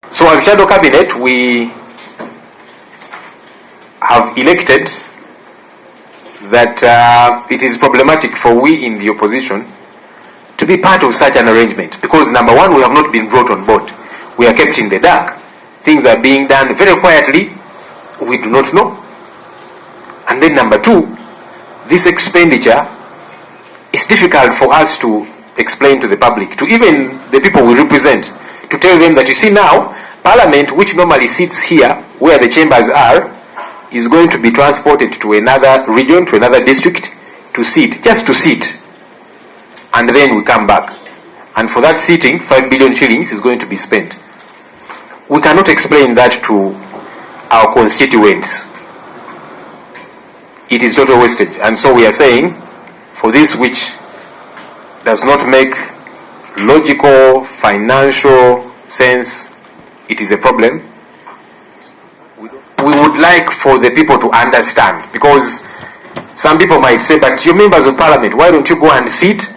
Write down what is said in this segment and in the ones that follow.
So as shadow cabinet, we have elected that it is problematic for we in the opposition to be part of such an arrangement, because number one, we have not been brought on board. We are kept in the dark. Things are being done very quietly. We do not know. And then number two, this expenditure is difficult for us to explain to the public, to even the people we represent, to tell them that, you see, now Parliament, which normally sits here where the chambers are, is going to be transported to another region, to another district, to sit, just to sit. And then we come back. And for that sitting, 5 billion shillings is going to be spent. We cannot explain that to our constituents. It is total wastage. And so we are saying, for this which does not make logical, financial sense, it is a problem. We would like for the people to understand, because some people might say, but you're members of Parliament, why don't you go and sit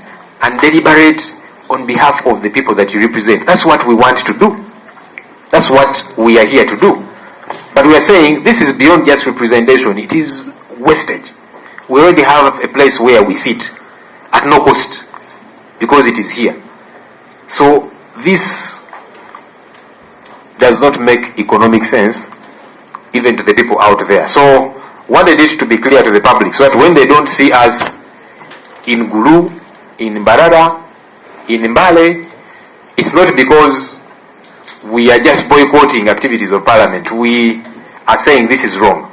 and deliberate on behalf of the people that you represent? That's what we want to do. That's what we are here to do. But we are saying this is beyond just representation. It is wastage. We already have a place where we sit at no cost because it is here. So this does not make economic sense even to the people out there. So wanted it to be clear to the public, so that when they don't see us in Gulu, in Mbarara, in Mbale, it's not because we are just boycotting activities of Parliament. We are saying this is wrong.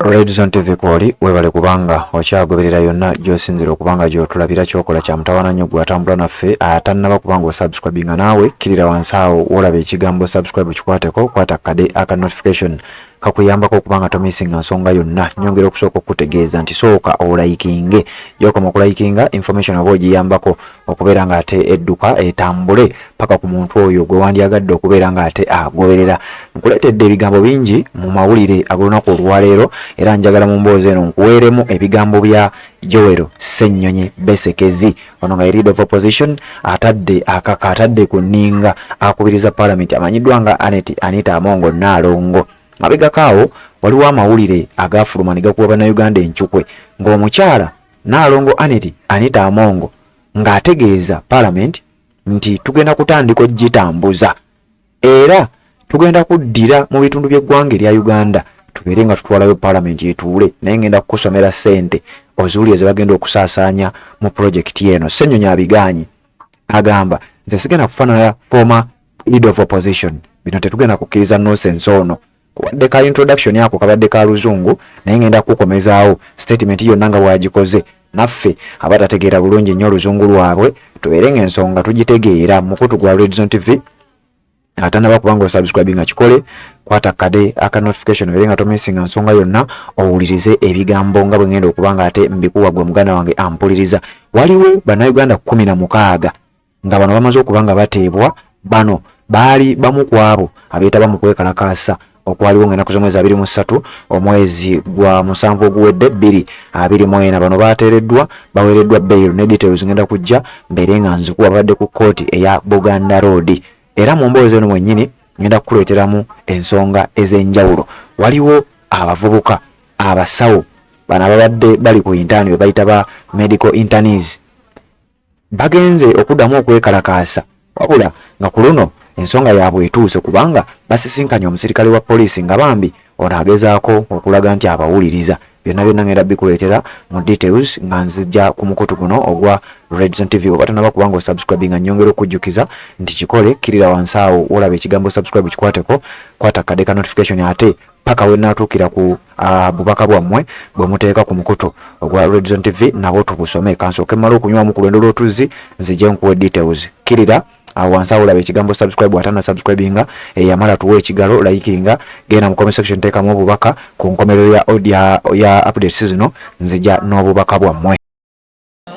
Red Zone TV kwoli webale kubanga okyagoberera yonna gy'osinzira okubanga gy'otulabira kyokola kya mutawana nnyo gwatambula naffe atannaba kubanga osubscribinga naawe kirira wansi awo wolaba ekigambo subscribe kikwateko kwata kade aka notification kakuyambako okubanga tomisinga nsonga yonna. Nyongera okusooka okutegeeza nti sooka olayikinge, gy'okoma okulayikinga information oba ogiyambako okubeera nga ate edduka etambule paka ku muntu oyo gwe wandyagadde okubeera nga ate agoberera. Nkuleetedde ebigambo bingi mu mawulire ag'olunaku olwaleero, era njagala mu mboozi eno nkuweeremu ebigambo bya Joel Ssennyonyi Besekezi, ono nga leader of opposition, atadde ku nninga akubiriza Parliament amanyiddwa nga Anita Amongo Nalongo. Mabega kaawo waliwo amawulire agafuluma ne gakuba bannayuganda enkyukwe ng'omukyala Nalongo Anita Amongo ng'ategeeza Parliament nti tugenda kutandika ogitambuza era tugenda kuddira mu bitundu by'eggwanga erya Uganda tubeere nga tutwalayo Parliament yetuule, naye ngenda kukusomera ssente oziwulire ze bagenda okusaasaanya mu projekiti eno. Ssennyonyi abigaanyi agamba, nze sigenda kufaanana former leader of opposition, bino tetugenda kukkiriza nonsense ono. Kuwadde ka introduction yako kabadde ka luzungu, naye ngenda kukomezaawo statement yonna nga bwagikoze. Naffe abatategeera bulungi nnyo oluzungu lwabwe tubeere ng'ensonga tugitegeera. Mukutu gwa Red Zone TV atannaba kubanga osubscribinga kikole, kwata kade aka notification obeere nga tomisinga nsonga yonna owulirize ebigambo nga bwe ngenda okubanga ate mbikuwa gwe muganda wange ampuliriza. Waliwo bannayuganda 16 nga bano bamaze okubanga bateebwa. Bano baali bamu ku abo abeetaba mu kwekalakaasa okwaliwo ng'ennaku z'omwezi 23 omwezi gwa 7 oguwedde 2024. Bano bateereddwa baweereddwa bail ne details ngenda kujja mbeere nga nzikuwa badde ku kooti eya Buganda Road. Era mu mboozi eno mwennyini ngenda kukuleeteramu ensonga ez'enjawulo. Waliwo abavubuka abasawo bano ababadde bali ku intani be bayita ba medical internees bagenze okuddamu okwekalakaasa, wabula nga ku luno ensonga yaabwe etuuse kubanga basisinkanye omusirikale wa poliisi nga bambi ono agezaako okulaga nti abawuliriza. Byonna ngenda bikuleetera mu details nga nzijja ku mukutu guno ogwa Red Zone TV. Oba tannaba kubanga osubscribinga nnyongera okujjukiza nti kikole, kirira wansi awo olaba ekigambo subscribe kikwateko, kwata kade ka notification ate paka we naatuukira ku bubaka bwammwe bwe muteeka ku mukutu ogwa Red Zone TV nabo tubusome. Kansooke mmala okunywamu ku lwendo lw'otuzzi nzije nkuwa details. Kirira wansi awo olaba ekigambo subscribe atana subscribinga yamala tuwe ekigalo likinga, genda mu comment section teekamu obubaka ku nkomerero ya updates zino nzija n'obubaka bwammwe.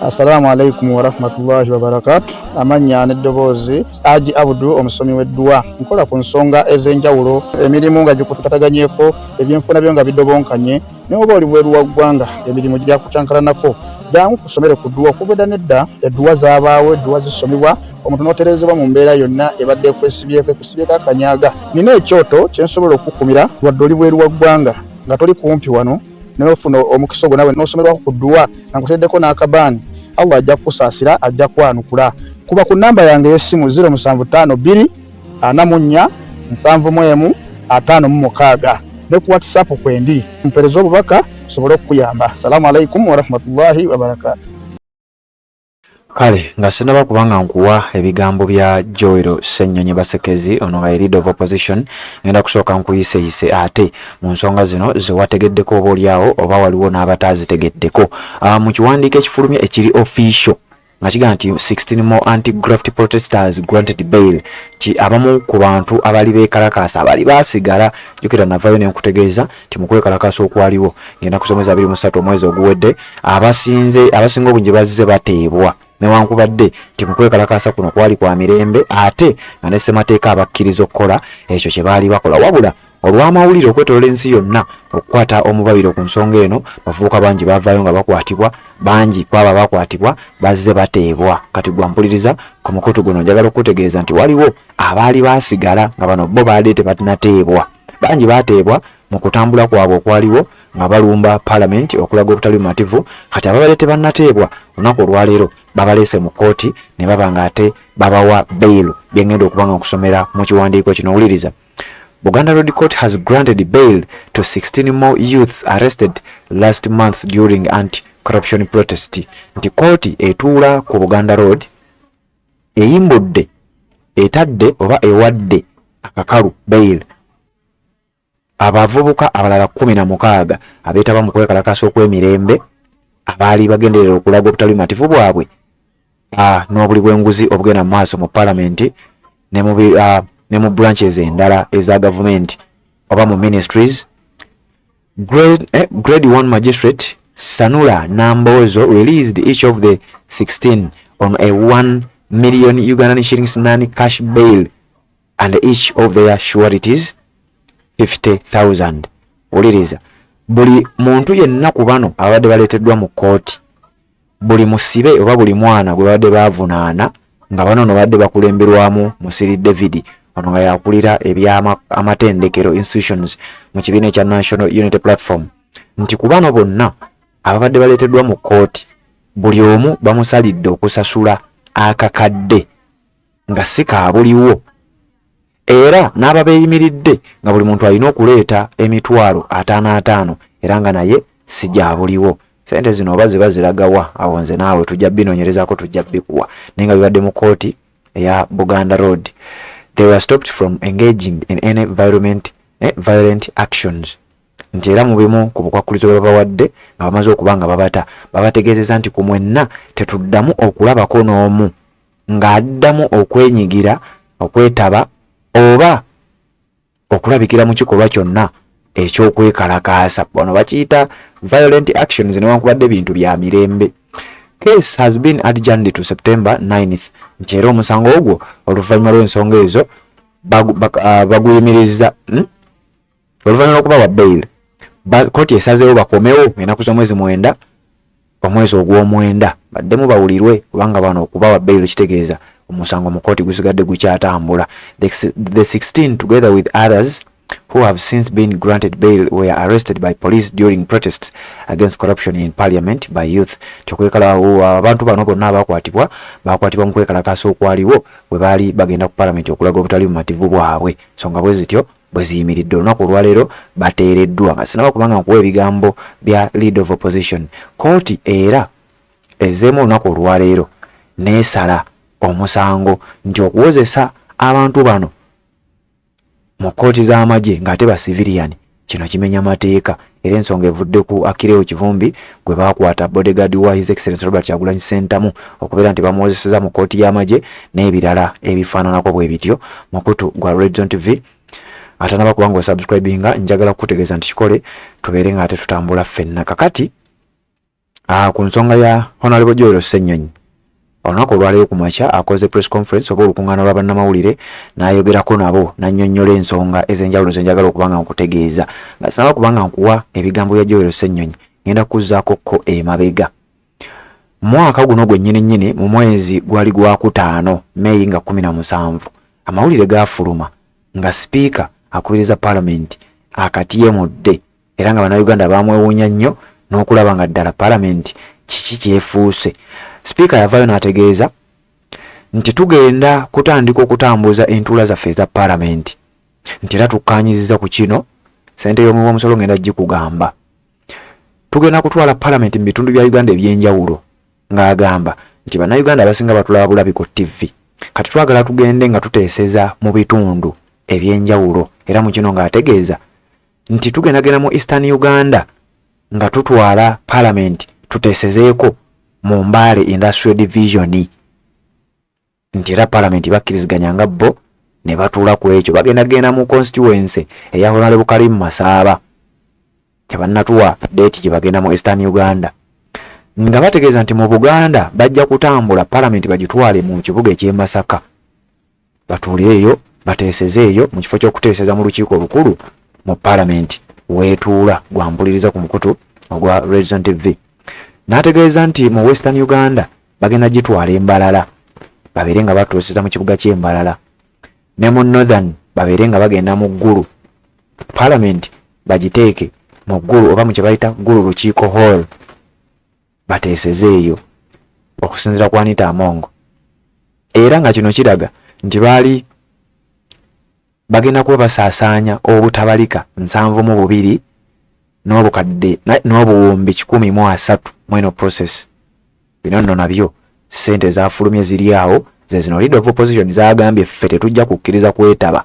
Assalamu alaikum wa rahmatullahi wa barakatuh. Amanya n'eddoboozi Haji Abdul omusomi w'eddua. Nkola ku nsonga ez'enjawulo, emirimu nga gikutukaganyeeko, ebyenfuna byo nga bidobonkanye, n'oba oli bweru wa ggwanga emirimu gya kucankalanako jangu kusomere ku dduwa okubeda nedda edduwa zaabaawo edduwa zisomebwa omuntu n'oterezebwa mu mbeera yonna ebadde ekusibyeko akanyaga. Nina ekyoto kye nsobola okukumira wadde oli bweru wa ggwanga nga toli kumpi wano n'ofuna omukisa ogwo nawe n'osomerwako ku dduwa nga nkuteddeko n'akabaani. Allah ajja kukusaasira, ajja kwanukula. Kuba ku nnamba yange y'essimu 0752 44 71 56 ne ku WhatsApp kwendi mpereza obubaka sobole okuyamba. Assalamu alaikum wa rahmatullahi wa barakatuh. Kale nga sinaba kubanga nkuwa ebigambo bya Joel Ssenyonyi Basekezi ono nga leader of opposition ngenda kusooka nkuyise ate mu nsonga zino zewategeddeko obaolyawo oba waliwo n'abatazitegeddeko. Mu kiwandiiko ekifulumya ekiri official nga kiga nti 16 more anti-graft protesters granted bail. Abamu ku bantu abali beekalakaasa abali baasigala jukira navayo ne nkutegeeza nti mu kwekalakaasa okwaliwo ngenda kusomeza 23 omwezi oguwedde abasinga obungi bazze bateebwa newankubadde nti mu kwekalakaasa kuno kwali kwa mirembe ate nga ne ssemateeka abakkiriza okukola ekyo kye baali bakola wabula olw'amawulire okwetolola ensi yonna okukwata omubabiro ku nsonga eno bavubuka bangi bavaayo nga bakwatibwa bangi kwaba bakwatibwa bazze bateebwa. Kati gwampuliriza ku mukutu guno njagala okutegeeza nti waliwo abaali baasigala nga bano bo baali tebatinateebwa. Bangi bateebwa mu kutambula kwabwe okwaliwo nga balumba parliament okulaga obutali bumativu. Kati ababadde tebannateebwa olunaku olwaleero babaleese mu kooti ne baba nga ate babawa bail byengenda okubanga okusomera mu kiwandiiko kino. Owuliriza. Buganda Road Court has granted bail to 16 more youths arrested last month during anti-corruption protest. Nti kooti etuula ku Buganda Road eyimbudde etadde oba ewadde akakalu bail abavubuka abalala 16 abeetaba mu kwekalakaasa okw'emirembe abaali bagenderera okulaga obutali bumativu bwabwe n'obuli bw'enguzi obugenda mu maaso mu parliament ne mu branches endala eza government oba mu ministries. Grade 1 magistrate Sanula Nambozo released each of the 16 on a 1 million Ugandan shillings non-cash bail and each of their sureties 50,000. Oliriza. Buli muntu yenna ku bano abadde baleeteddwa mu kooti buli musibe oba buli mwana gwe badde baavunaana nga bano no badde bakulemberwamu Musiri David ono nga yakulira eby'amatendekero institutions mu kibiina ekya National Unity Platform. Nti ku bano bonna ababadde baleeteddwa mu kooti buli omu bamusalidde okusasula akakadde nga si kaabuliwo era n'ababeeyimiridde nga buli muntu alina okuleeta emitwalo 55 era nga naye si gyabuliwo. Sente zino oba ziba ziragawa awo nze naawe tujja binoonyerezaako tujja bikuwa naye nga bibadde mu kooti eya Buganda Road. They were stopped from engaging in any violent actions. Nti era mu bimu ku bukwakkulizo bwe babawadde nga bamaze okuba nga babategeezeza nti ku mwenna tetuddamu okulabako n'omu ng'addamu okwenyigira okwetaba oba okulabikira mu kikolwa kyonna eky'okwekalakaasa. Bano bakiyita violent actions newankubadde bintu bya mirembe. Case has been adjourned to September 9th. Nti era omusango ogwo oluvannyuma lw'ensonga ezo baguyimiriza oluvannyuma lw'okubawa bail. Kooti esazeewo bakomewo ennaku z'omwezi 9 omwezi ogw'omwenda baddemu bawulirwe kubanga bano okubawa bail kitegeeza omusango mu kooti gusigadde gukyatambula. The 16 together with others who have since been granted bail were arrested by police during protests against corruption in parliament by youth. Chokwekala abantu bano bonna abakwatibwa mu kwekalakaasa okwaliwo bwe baali bagenda ku parliament okulaga obutali bumativu bwabwe. Songa bwe zityo bwe ziyimiridde olunaku olwaleero bateereddwa nga sinaba kubanga nkuwa ebigambo bya leader of opposition. Kooti era ezzeemu olunaku olwaleero neesala omusango nti okuwozesa abantu bano mu kooti z'amagye ng'ate ba civilian kino kimenya mateeka era ensonga evudde ku Akireo Kivumbi gwe baakwata bodyguard wa His Excellency Robert Kyagulanyi Ssentamu okubeera nti bamuwozeseza mu kooti y'amagye n'ebirala ebifaananako bwe bityo. Mukutu gwa Red Zone TV atanaba kubanga osubscribinga njagala kukutegeeza nti kikole tubeere ng'ate tutambula ffenna. Kakati ku nsonga ya Honorable Joel Ssenyonyi olunaku olwaleero ku makya akoze press conference oba olukuŋŋaana lwa bannamawulire n'ayogerako nabo n'annyonnyola ensonga ez'enjawulo ze njagala okubanga nkutegeeza nga sinaba kubanga nkuwa ebigambo bya Joel Ssenyonyi ngenda kuzzaako ko emabega. mwaka guno gwennyini mu mwezi gwali gwa 5 Mei nga 17 amawulire gafuluma nga speaker akubiriza parliament akatiemudde era nga bannayuganda bamwewuunya nnyo n'okulaba nga ddala parliament kiki kyefuuse. Speaker yavaayo n'ategeeza nti tugenda kutandika okutambuza entuula zaffe eza parliament nti era tukkaanyiziza ku kino ssente y'omuwi w'omusolo ngenda gikugamba tugenda kutwala parliament mu bitundu bya Uganda ebyenjawulo ng'agamba nti bannayuganda abasinga batulaba bulabi ku TV kati twagala tugende nga tuteeseza mu bitundu ebyenjawulo era mu kino ng'ategeeza nti tugendagenda mu Eastern Uganda nga tutwala parliament tuteesezeeko mu Mbale Industrial Division nti era parliament bakkiriziganya nga bo ne batuula ku ekyo bagendagenda mu constituency eya Honorable Karim Masaaba tebannatuwa date gye bagenda mu Eastern Uganda nga bategeeza nti mu Buganda bajja kutambula parliament bagitwale mu kibuga eky'e Masaka batuule eyo bateeseze eyo mu kifo ky'okuteeseza mu lukiiko olukulu mu parliament weetuula gwambuliriza ku mukutu ogwa Region TV. N'ategeeza nti mu Western Uganda bagenda gitwala Embalala babeere nga batuuseza mu kibuga ky'Embalala ne mu Northern babeere nga bagenda mu ggulu parliament bagiteeke mu ggulu oba mu kye bayita ggulu lukiiko hall bateeseze eyo okusinziira ku Anita Amongo era nga kino kiraga nti baali bagenda kuba basaasaanya obutabalika 72 n'obukadde n'obuwumbi 103 mweno process bino nno nabyo ssente zafulumye ziri awo ze zino leader of opposition zaagambye ffe tetujja kukkiriza kwetaba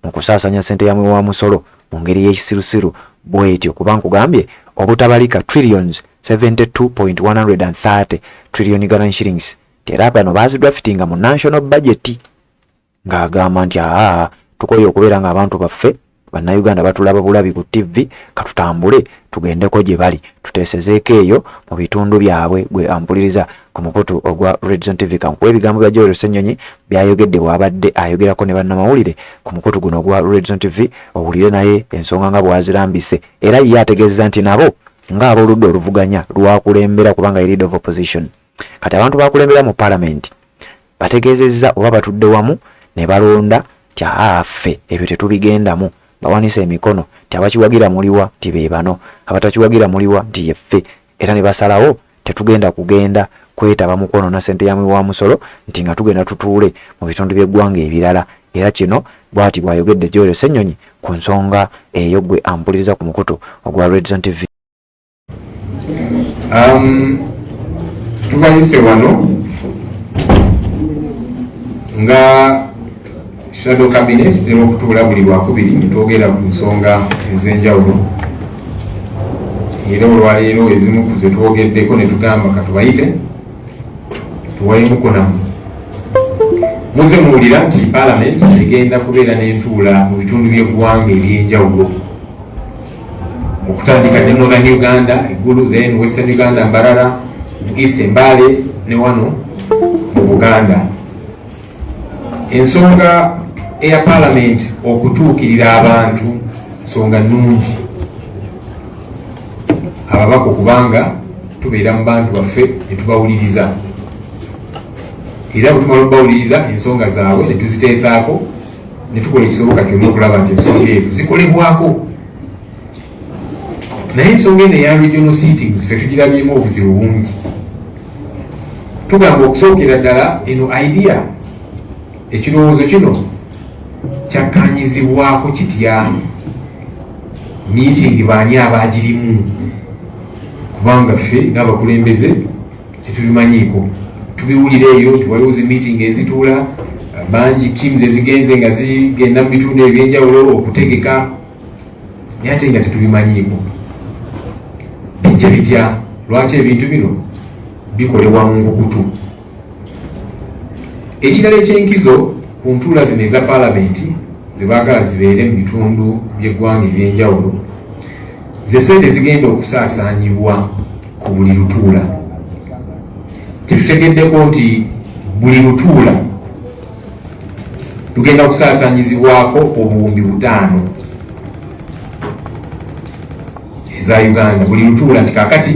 mu kusaasanya ssente ya muwi wa musolo mu ngeri y'ekisirusiru bwetyo kuba nkugambye obutabalika trillions 72.130 trillion Uganda shillings era bano bazidraftinga mu national budget ng'agamba nti tukoye okubeera nga abantu baffe bannayuganda batulaba bulabi ku TV katutambule tugendeko gye bali tuteesezeeko eyo mu bitundu byabwe gwe ampuliriza ku mukutu ogwa Region TV kankuwa ebigambo bya Joel Ssenyonyi byayogedde bw'abadde ayogerako ne bannamawulire ku mukutu guno ogwa Region TV owulire naye ensonga nga bwazirambise era ye ategeeza nti nabo ng'aboludde oluvuganya lwakulembera kubanga leader of opposition kati abantu bakulembera mu parliament bategeezezza oba batudde wamu ne balonda ffe ebyo tetubigendamu bawanise emikono ti abakiwagira muliwa ti be bano abatakiwagira muliwa ti yeffe era ne basalawo tetugenda kugenda kwetaba mu kwonoona ssente ya muwi wa musolo nti nga tugenda tutuule mu bitundu by'eggwanga ebirala era kino bw'ati bw'ayogedde Joel Ssenyonyi ku nsonga eyo gwe ampuliriza ku mukutu ogwa Region TV. Tubayise wano nga Shadow Cabinet tero okutuula buli lwakubiri netwogera ku nsonga ez'enjawulo era olwaleero ezimu ku ze twogeddeko ne tugamba katubayite tuwayimuko namu muze muwulira nti parliament egenda kubeera n'entuula mu bitundu by'eggwanga eby'enjawulo okutandika ne Northern Uganda eggulu then Western Uganda Mbarara East Mbale ne wano mu Buganda. Ensonga eya parliament okutuukirira abantu nsonga nnungi ababaka okubanga tubeera mu bantu baffe ne tubawuliriza era bwe tumala okubawuliriza ensonga zaabwe ne tuziteesaako ne tukola ekisoboka kyonna okulaba nti ensonga ezo zikolebwako naye ensonga eno eya regional seatings ffe tugirabyemu obuzibu bungi tugamba okusookera ddala eno idea ekirowoozo kino kyakkanyizibwako kitya meeting baani abaagirimu kubanga ffe ng'abakulembeze tetubimanyiiko tubiwulira eyo tiwaliwo zi meeting ezituula bangi teams ezigenze nga zigenda mu bitundu ebyenjawulo okutegeka naye ate nga tetubimanyiiko bijja bitya lwaki ebintu bino bikolebwa mu nkukutu. Ekirala ekyenkizo ku ntuula zino eza palamenti zebaagala zibeere mu bitundu by'eggwanga ebyenjawulo ze ssente zigenda okusaasaanyibwa ku buli lutuula. Tetutegeddeko nti buli lutuula tugenda kusaasaanyizibwako obuwumbi 5 eza Uganda buli lutuula nti kakati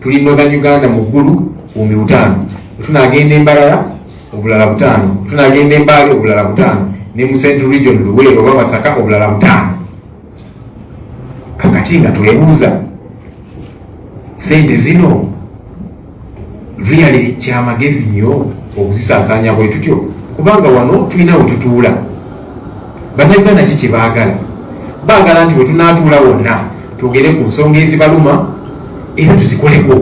tuli Northern Uganda mu ggulu buwumbi 5 tunagenda Embalala obulala 5 tunagenda Embaale obulala 5 ne mu Central Region Luweero oba Masaka obulala 5 kakati nga twebuuza sente zino really kyamagezi nnyo okuzisaasaanya bwe tutyo kubanga wano tulina we tutuula bannayuganda ki kye baagala nti we tunaatuula wonna tugere ku nsonga ezibaluma era tuzikoleko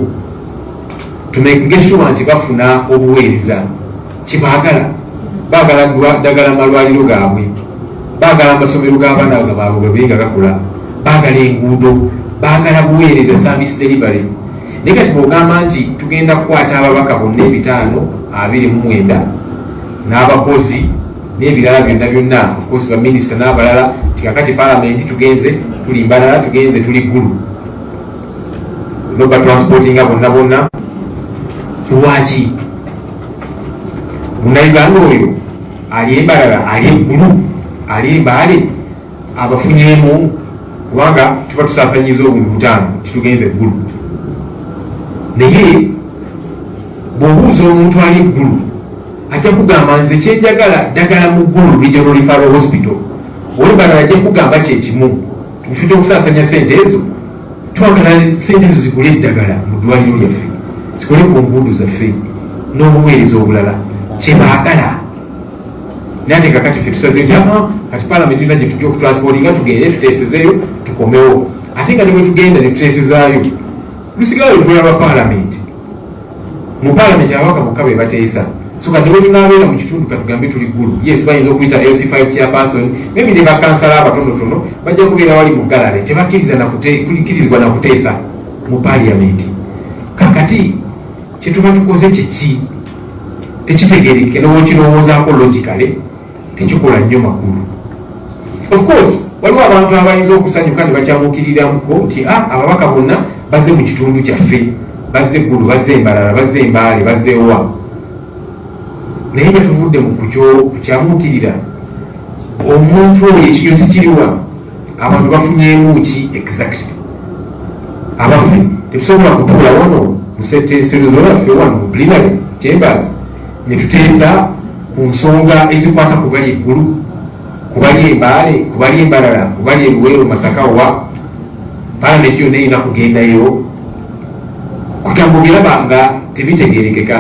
tumegeshuwa nti bafuna obuweereza baagala ddagala malwaliro gaabwe baagala amasomero g'abaana baabwe bwe biga gakula baagala enguudo baagala buweereza service delivery naye kati bw'ogamba nti tugenda kukwata ababaka bonna 529 n'abakozi n'ebirala byonna okosi baminisita n'abalala tikakati palamenti tugenze tuli Mbalala tugenze tuli Gulu noba transportinga bonna lwaki munnayuganda oyo ali Embalala ali Gulu ali Mbaale abafunyemu kubanga tuba tusaasanyiza obuwumbi 5 titugenze Gulu naye bw'obuuza omuntu ali Gulu ajja kugamba nze kyenjagala ddagala mu Gulu Regional Referral Hospital Embalala ajja kugamba kyekimu tufite okusaasanya sente ezo twagala sente ezo zigule eddagala mu ddwaliro lyaffe zikole ku nguudo zaffe n'obuweereza obulala kyebaagala nate kakati ffe tusaze nti kati palamenti irina gye tutya okutransportinga tugende tuteesezeeyo tukomewo ate nga ne bwe tugenda ne tuteesezaayo lusigala lutwala lwa palamenti mu palamenti ababaka bokka be bateesa so kati bwe tunaabeera mu kitundu katugambe tuli Gulu yes bayinza okuyita LC5 chairperson maybe ne bakansala abatonotono bajja kubeera wali mu galare tebakkirizibwa na kuteesa mu paliamenti kakati kyetuba tukoze kyeki tekitegereke nowekirowoozaako logicale tekikola nnyo makulu of course waliwo abantu abayinza okusanyuka ne bakyamukiriramuko nti ababaka bonna bazze mu kitundu kyaffe bazze Gulu bazze Embalala bazze Embaale bazze wa naye nga tuvudde mu kukyamukirira omuntu oyo ekiryo sikiriwa abantu bafunyemu ki exactly abaffe tetusobola kutuula wano museteeserezo lwaffe wano mu plenary chambers ne tuteesa ku nsonga ezikwata ku bali Gulu ku bali Embaale ku bali Embalala ku bali Luweero Masaka wa palamenti yonna erina kugendayo kugambo biraba nga tebitegeerekeka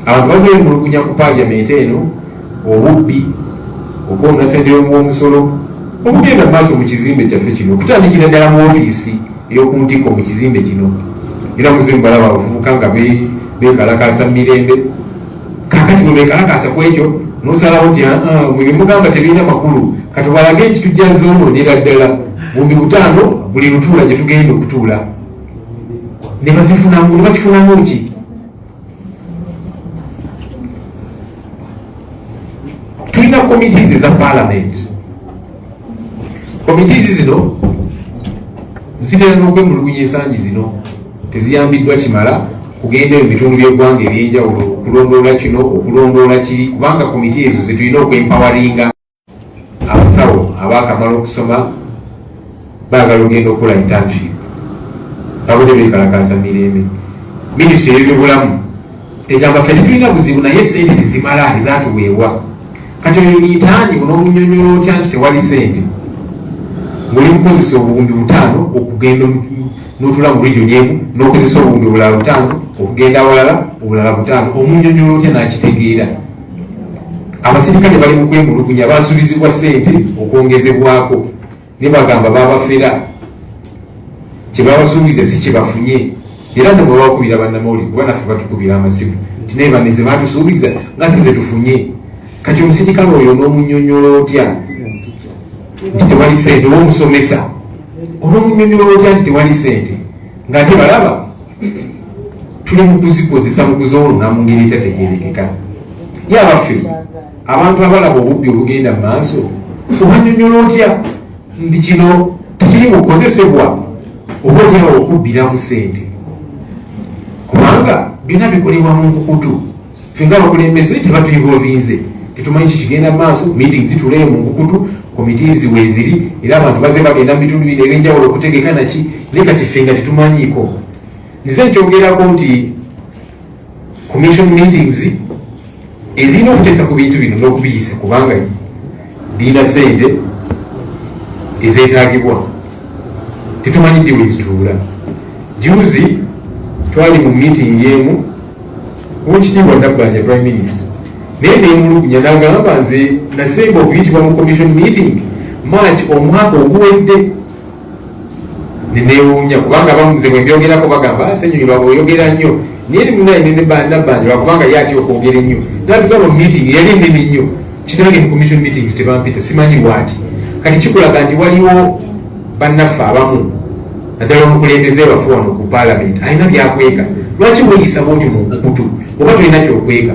abantu bazeemulugunya ku paliamenti eno obubbi okwonga sente y'omusolo okugenda mu maaso mu kizimbe kyaffe kino okutandikira ddala mu ofiisi ey'oku ntikko mu kizimbe kino era muzimu balaba abavubuka nga beekalakaasa mu mirembe kakati bwe beekalakaasa ku ekyo n'osalawo nti mwe mugamba tebirina makulu katubalage nti tujja zoononera ddala buwumbi 5 buli lutuula gye tugenda okutuula ne bakifunamu ki tulina komitizi za palamenti komitizi zino zitera n'okwemulugunya ensangi zino teziyambiddwa kimala kugenda mu bitundu by'eggwanga ebyenjawulo okulondoola kino okulondoola kiri kubanga komiti ezo zetulina okwempawaringa abasawo abaakamala okusoma baagala ogenda okukola internship babone beekalakaasa mirembe minisitule y'ebyobulamu egamba ffe tetulina buzibu naye sente tezimala ezatuweebwa kati oyo yitaani onoomunyonyola otya nti tewali sente ng'oli kukozesa obuwumbi 5 okugenda n'otula mu region emu n'okozesa obuwumbi obulala 5 okugenda awalala obulala 5 omunyonyola otya n'akitegeera abasirikale bali mu kwemulugunya baasubizibwa sente okwongezebwako ne bagamba babafera kye babasuubiza si kye bafunye era ne bwe bakubira bannamawulire kuba naffe batukubira amasimu nti naye baneze batusuubiza nga si ze tufunye kati omusirikale oyo n'omunyonyola otya nti tewali sente owomusomesa olw'omunyonyola otya nti tewali sente ng'ate balaba tuli mu kuzikozesa mu kuzoolona mu ngeri etategeerekeka ye abaffe abantu abalaba obubbi obugenda mu maaso obanyonyola otya nti kino tekiri bukozesebwa oba olyawo okubbiramu sente kubanga byonna bikolebwa mu nkukutu ffe nga abakulembeze tebatuinvolvinze tetumanyi kikigenda mu maaso meeting zitulee mu nkukutu komitizi weeziri era abantu baze bagenda mu bitundu bino ebyenjawulo okutegeka naki naye kati ffe nga tetumanyiiko nze nkyogerako nti commission meetings ezirina okuteesa ku bintu bino n'okubiyisa kubanga birina ssente ezeetaagibwa tetumanyidde wezituula. Juzi twali mu meeting emu w'ekitiibwa Nabbanja Prime Minister naye neemulugunya n'agamba nze nasemba okuyitibwa mu commission meeting March omwaka oguwedde. Neewuunya kubanga bamuze bwe mbyogerako bagamba senyonyi oyogera nnyo naye ni munaye Nabbanja bakubanga ye atya okwogera ennyo natugamba mu meeting yali ennene nnyo kitange mu commission meetings tebampita simanyi bwati kati kikulaga nti waliwo bannaffe abamu naddala omukulembeze waffe wano ku parliament alina byakweka. Lwaki weeyisa bwotyo mu nkukutu oba tulina kyokweka?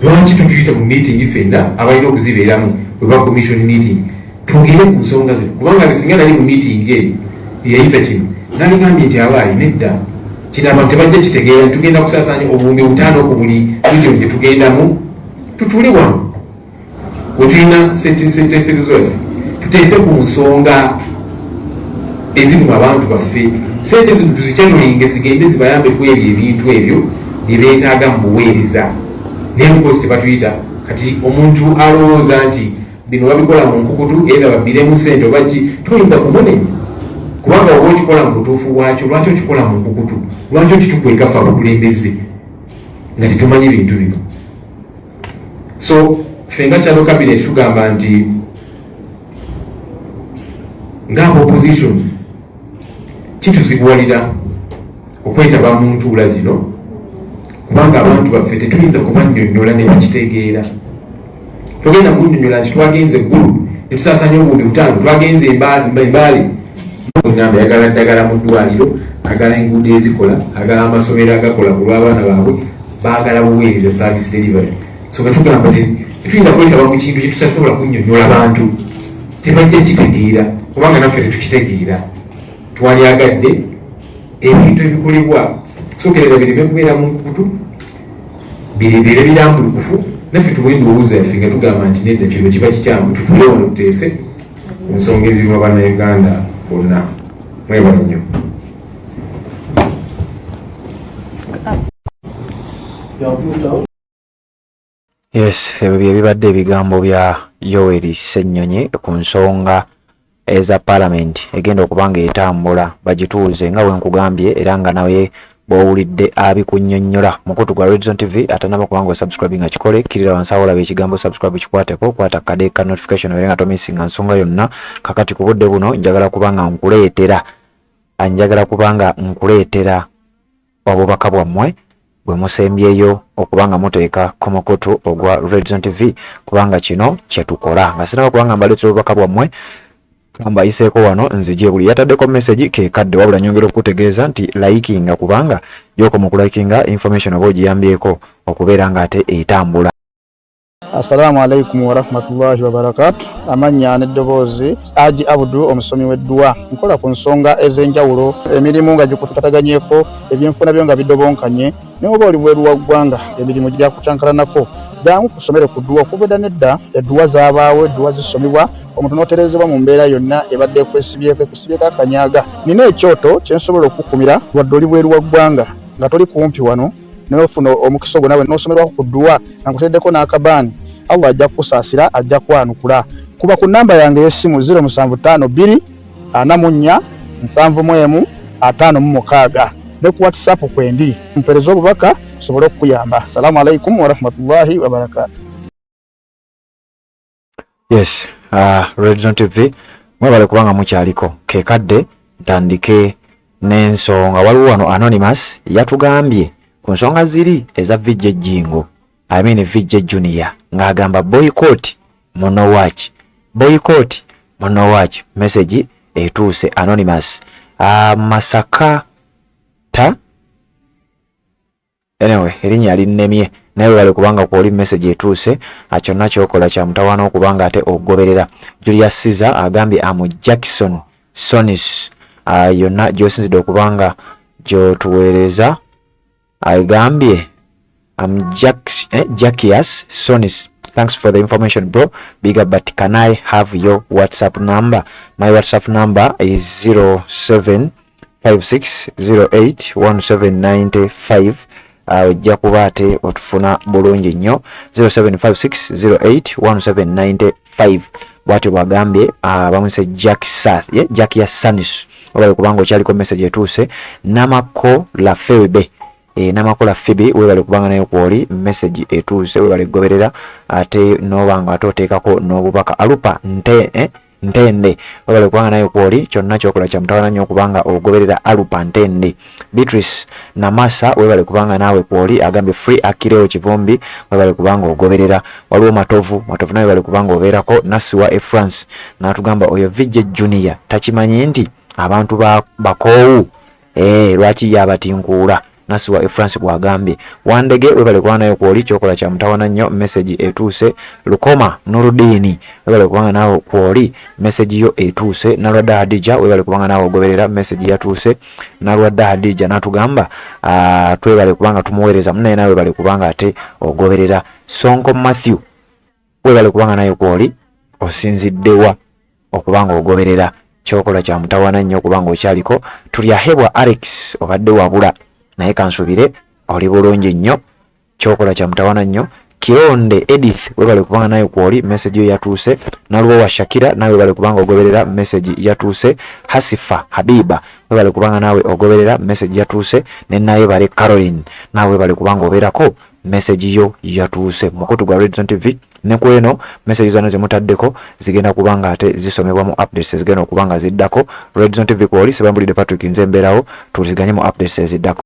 Lwaki tutuyita mu meeting ffenna abalina okuzibeeramu bwe ba commission meeting twogere ku nsonga zino kubanga singa nali mu meeting eyo eyayisa kino naligambye nti abaayi nedda kino abantu tebajja kitegeera tugenda kusaasaanya obuwumbi 5 ku buli region gye tugendamu. Tutule wano we tulina sentensezo yaffe tuteese ku nsonga ezirimu abantu baffe. Sente zino tuzikyanulinge zigende zibayambe ku ebyo ebintu ebyo bye beetaaga mu buweereza. Naye mukozi tebatuyita kati omuntu alowooza nti bino babikola mu nkukutu era babbiremu ssente oba ki tuyinza kumunenya kubanga oba okikola mu butuufu bwakyo. Lwaki okikola mu nkukutu? Lwaki okitukweka ffe abakulembeze nga tetumanyi bintu bino? So ffe nga Shadow Cabinet tugamba nti ng'aba opposition kituzibuwalira okwetaba mu ntuula zino kubanga abantu baffe tetuyinza kubannyonnyola ne bakitegeera. Togenda munnyonnyola nti twagenze eggulu ne tusaasaanya obuwumbi 5 twagenze embaale ngamba ayagala ddagala mu ddwaliro agala enguudo ezikola agala amasomero agakola ku lw'abaana baabwe baagala buweereza service delivery. So katugamba tetuyinza kwetaba mu kintu kye tusasobola kunnyonnyola abantu tebajja kitegeera kubanga naffe tetukitegeera. Twalyagadde ebintu ebikolebwa sokerera bireme kubeera mu nkukutu birebeere birambulukufu naffe tuwe endowooza yaffe nga tugamba nti nedda kino kiba kikyamu tutule wano tuteese ku nsonga ezirimu bannayuganda bonna. Mwebale nnyo. Yes, ebyo bye bibadde ebigambo bya Yoweri Ssennyonyi ku nsonga eza parliament egenda okubanga etambula bagituuze nga wenkugambye era nga nawe bw'owulidde abikunnyonnyola. Mukutu gwa Red Zone TV atanaba kubanga osubscribe nga kikole kirira wansi awo olaba ekigambo subscribe kikwateko kwata kade ka notification era nga tomissinga nsonga yonna. Kakati ku budde buno njagala kubanga nkuleetera obubaka bwammwe bwe musembyeyo okubanga muteeka ku mukutu ogwa Red Zone TV kubanga kino kye tukola nga sinaba kubanga mbaleetera obubaka bwammwe kamba iseeko wano nzije buli yataddeko message ke kadde wabula nyongera okutegeeza nti likinga kubanga yoko mu likinga information oba ogiyambyeko okubeera nga ate etambula. Assalamu alaikum wa rahmatullahi wa barakatuh. Amanya n'eddoboozi Haji Abdu omusomi w'eddua. Nkola ku nsonga ez'enjawulo emirimu nga gikutataganyeko ebyenfuna byo nga bidobonkanye ne oba oli bweru wa ggwanga emirimu gya kucankalanako jangu kusomere ku ddua okubeda nedda eddua z'abaawo eddua zisomebwa omuntu n'oterezebwa mu mbeera yonna ebadde kwesibyeko akanyaga. Nina ekyoto kye nsobola okukumira wadde oli bweru wa ggwanga nga toli kumpi wano n'ofuna omukisa gwo nawe n'osomerwako ku ddua nga nkuteddeko n'akabaani. Allah ajja kukusaasira ajja kwanukula. Kuba ku namba yange y'essimu 0752 44 71 56 ne ku WhatsApp kwendi mpereza obubaka sobole okuyamba. Assalamu alaikum wa rahmatullahi wa barakatuh. Yes, Red Zone TV mwebale kubanga mukyaliko kekadde ntandike n'ensonga. Waliwo wano Anonymous yatugambye ku nsonga ziri eza Vijje Jingo Vijje Junior ng'agamba boycott monowatch message etuuse Anonymous. Masaka ta anyway erinnya linnemye naye wale kubanga kwoli message etuuse kyonna kyokola kya mutawaana okubanga ate ogoberera. Julius Caesar agambye amu Jackson Sonis yonna gyosinzidde okubanga gyotuweereza agambye Jackias Sonis. Thanks for the information, bro. Big up, but can I have your WhatsApp number? My WhatsApp number is 0756081795. ojja kuba ate otufuna bulungi nnyo. 0756081795 bwatyo bwagambye bamwise Jack ya Sanis webale kubanga okyaliko message etuuse. Namako la Febe Namako la Febe webale kubanga nayo kwoli message etuuse webale goberera ate nobanga atoteekako n'obubaka alupa ntende webale kubanga nayo kwoli kyonna kyokola kya mutawana nnyo okubanga ogoberera alupa ntende. Beatrice Namasa webale kubanga nawe kwoli agambye free Akireo Kivumbi webale kubanga ogoberera. Waliwo Matovu nawe webale kubanga obeerako. Nasiwa France natugamba oyo Vijay Junior takimanyi nti abantu bakoowu lwaki yabatinkuula. Nasiwa France bwagambye. Wandege webale kubanga nayo kwoli kyokola kya mutawana nnyo message etuuse. Lukoma Nurudini webale kubanga nawe kwoli message yo etuuse. Nalwadda Hadija webale kubanga nawe ogoberera message yatuuse. Nalwadda Hadija natugamba twebale kubanga tumuweereza munaye nawe webale kubanga ate ogoberera. Sonko Matthew webale kubanga nayo kwoli osinziddewa okubanga ogoberera kyokola kya mutawana nnyo okubanga okyaliko. Tulyahebwa Alex obadde wabula naye kansubire oli bulungi nnyo kyokola kya mutawana nnyo. Kironde Edith webale kubanga nayo kwoli message yo yatuuse. Naluwa wa Shakira nawe webale kubanga ogoberera message yatuuse. Hasifa Habiba webale kubanga nawe ogoberera message yatuuse. Nenaye bale Caroline nawe webale kubanga oberako message yo yatuuse. Mukutu gwa Red Zone TV ne kweno message zano zemutaddeko zigenda kubanga ate zisomebwa mu updates zigenda kubanga ziddako. Red Zone TV kwoli sebambulide Patrick Nzemberawo tuziganye mu updates ziddako.